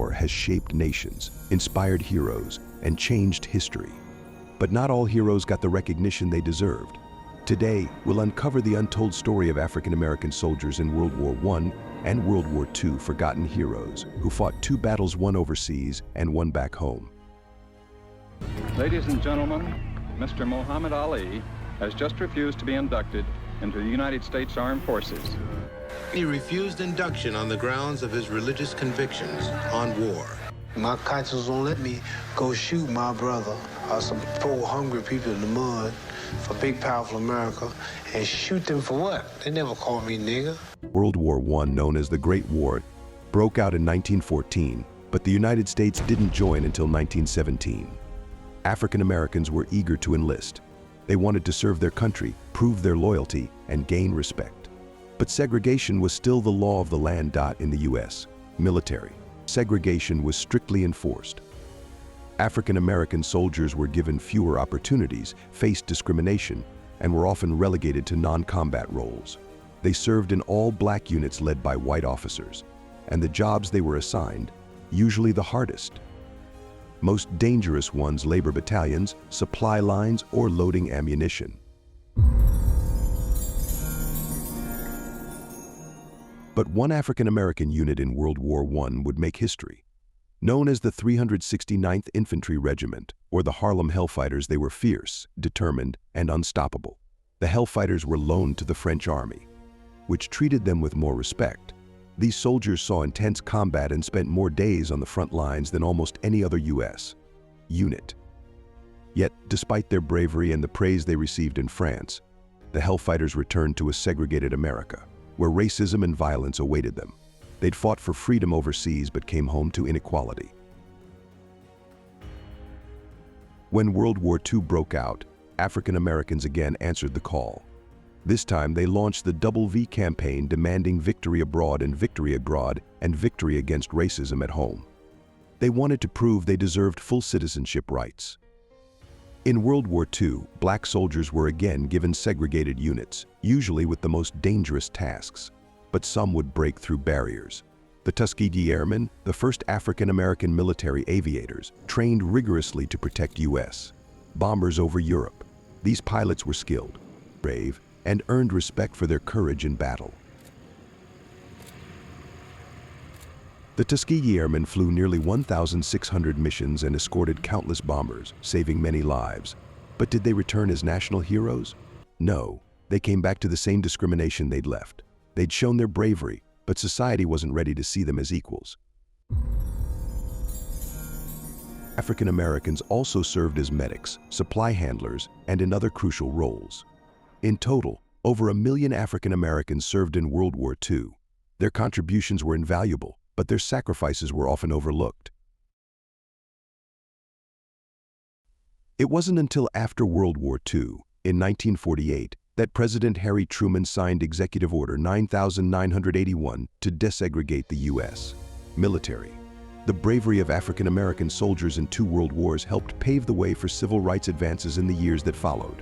War has shaped nations, inspired heroes, and changed history. But not all heroes got the recognition they deserved. Today, we'll uncover the untold story of African American soldiers in World War I and World War II, forgotten heroes who fought 2 battles, one overseas and one back home. Ladies and gentlemen, Mr. Muhammad Ali has just refused to be inducted into the United States Armed Forces. He refused induction on the grounds of his religious convictions on war. My conscience won't let me go shoot my brother or some poor hungry people in the mud for big powerful America and shoot them for what? They never called me nigger. World War I, known as the Great War, broke out in 1914, but the United States didn't join until 1917. African Americans were eager to enlist. They wanted to serve their country, prove their loyalty, and gain respect. But segregation was still the law of the land. In the U.S. military, segregation was strictly enforced. African American soldiers were given fewer opportunities, faced discrimination, and were often relegated to non-combat roles. They served in all-black units led by white officers, and the jobs they were assigned, usually the hardest. Most dangerous ones, labor battalions, supply lines, or loading ammunition. But one African American unit in World War I would make history. Known as the 369th Infantry Regiment, or the Harlem Hellfighters, they were fierce, determined, and unstoppable. The Hellfighters were loaned to the French Army, which treated them with more respect. These soldiers saw intense combat and spent more days on the front lines than almost any other U.S. unit. Yet, despite their bravery and the praise they received in France, the Hellfighters returned to a segregated America, where racism and violence awaited them. They'd fought for freedom overseas but came home to inequality. When World War II broke out, African Americans again answered the call. This time they launched the Double V campaign, demanding victory abroad and victory against racism at home. They wanted to prove they deserved full citizenship rights. In World War II, black soldiers were again given segregated units, usually with the most dangerous tasks. But some would break through barriers. The Tuskegee Airmen, the first African American military aviators, trained rigorously to protect U.S. bombers over Europe. These pilots were skilled, brave, and earned respect for their courage in battle. The Tuskegee Airmen flew nearly 1,600 missions and escorted countless bombers, saving many lives. But did they return as national heroes? No, they came back to the same discrimination they'd left. They'd shown their bravery, but society wasn't ready to see them as equals. African Americans also served as medics, supply handlers, and in other crucial roles. In total, over 1 million African Americans served in World War II. Their contributions were invaluable, but their sacrifices were often overlooked. It wasn't until after World War II, in 1948, that President Harry Truman signed Executive Order 9981 to desegregate the U.S. military. The bravery of African American soldiers in 2 world wars helped pave the way for civil rights advances in the years that followed.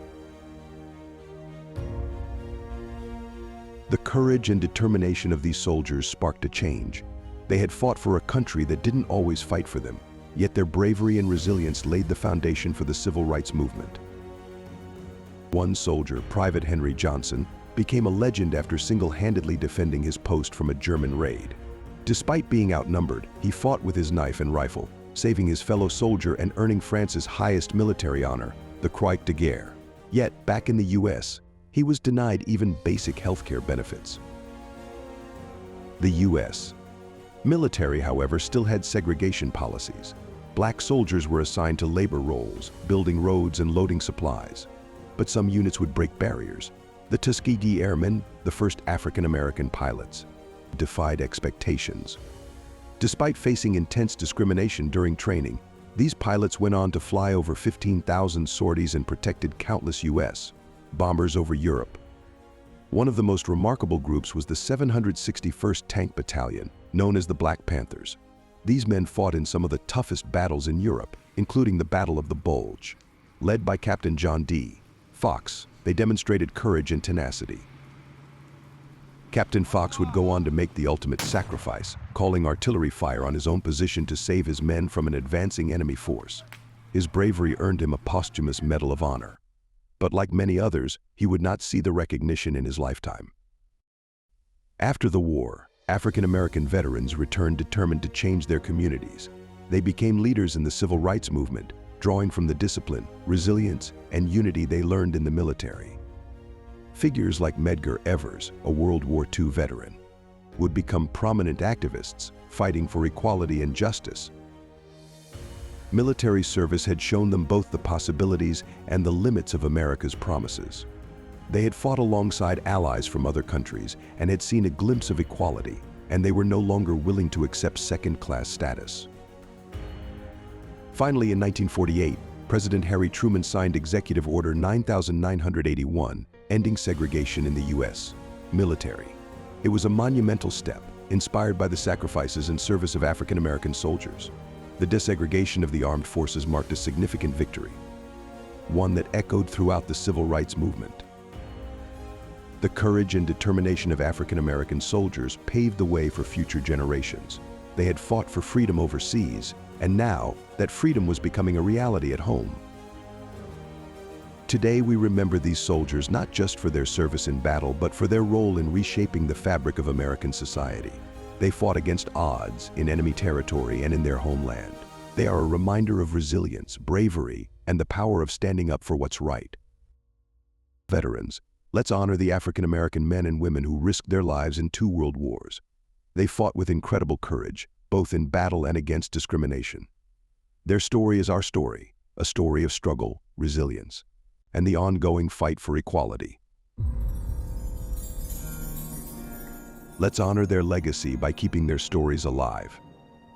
The courage and determination of these soldiers sparked a change. They had fought for a country that didn't always fight for them, yet their bravery and resilience laid the foundation for the civil rights movement. One soldier, Private Henry Johnson, became a legend after single-handedly defending his post from a German raid. Despite being outnumbered, he fought with his knife and rifle, saving his fellow soldier and earning France's highest military honor, the Croix de Guerre. Yet, back in the U.S., he was denied even basic healthcare benefits. The U.S. military, however, still had segregation policies. Black soldiers were assigned to labor roles, building roads and loading supplies. But some units would break barriers. The Tuskegee Airmen, the first African American pilots, defied expectations. Despite facing intense discrimination during training, these pilots went on to fly over 15,000 sorties and protected countless U.S. bombers over Europe. One of the most remarkable groups was the 761st Tank Battalion, known as the Black Panthers. These men fought in some of the toughest battles in Europe, including the Battle of the Bulge. Led by Captain John D. Fox, they demonstrated courage and tenacity. Captain Fox would go on to make the ultimate sacrifice, calling artillery fire on his own position to save his men from an advancing enemy force. His bravery earned him a posthumous Medal of Honor. But like many others, he would not see the recognition in his lifetime. After the war, African American veterans returned determined to change their communities. They became leaders in the civil rights movement, drawing from the discipline, resilience, and unity they learned in the military. Figures like Medgar Evers, a World War II veteran, would become prominent activists fighting for equality and justice. Military service had shown them both the possibilities and the limits of America's promises. They had fought alongside allies from other countries and had seen a glimpse of equality, and they were no longer willing to accept second-class status. Finally, in 1948, President Harry Truman signed Executive Order 9981, ending segregation in the U.S. military. It was a monumental step, inspired by the sacrifices and service of African American soldiers. The desegregation of the armed forces marked a significant victory, one that echoed throughout the civil rights movement. The courage and determination of African American soldiers paved the way for future generations. They had fought for freedom overseas, and now that freedom was becoming a reality at home. Today we remember these soldiers not just for their service in battle, but for their role in reshaping the fabric of American society. They fought against odds in enemy territory and in their homeland. They are a reminder of resilience, bravery, and the power of standing up for what's right. Veterans, let's honor the African American men and women who risked their lives in 2 world wars. They fought with incredible courage, both in battle and against discrimination. Their story is our story, a story of struggle, resilience, and the ongoing fight for equality. Let's honor their legacy by keeping their stories alive.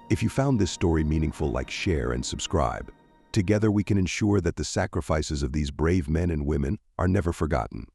If you found this story meaningful, like, share, and subscribe. Together we can ensure that the sacrifices of these brave men and women are never forgotten.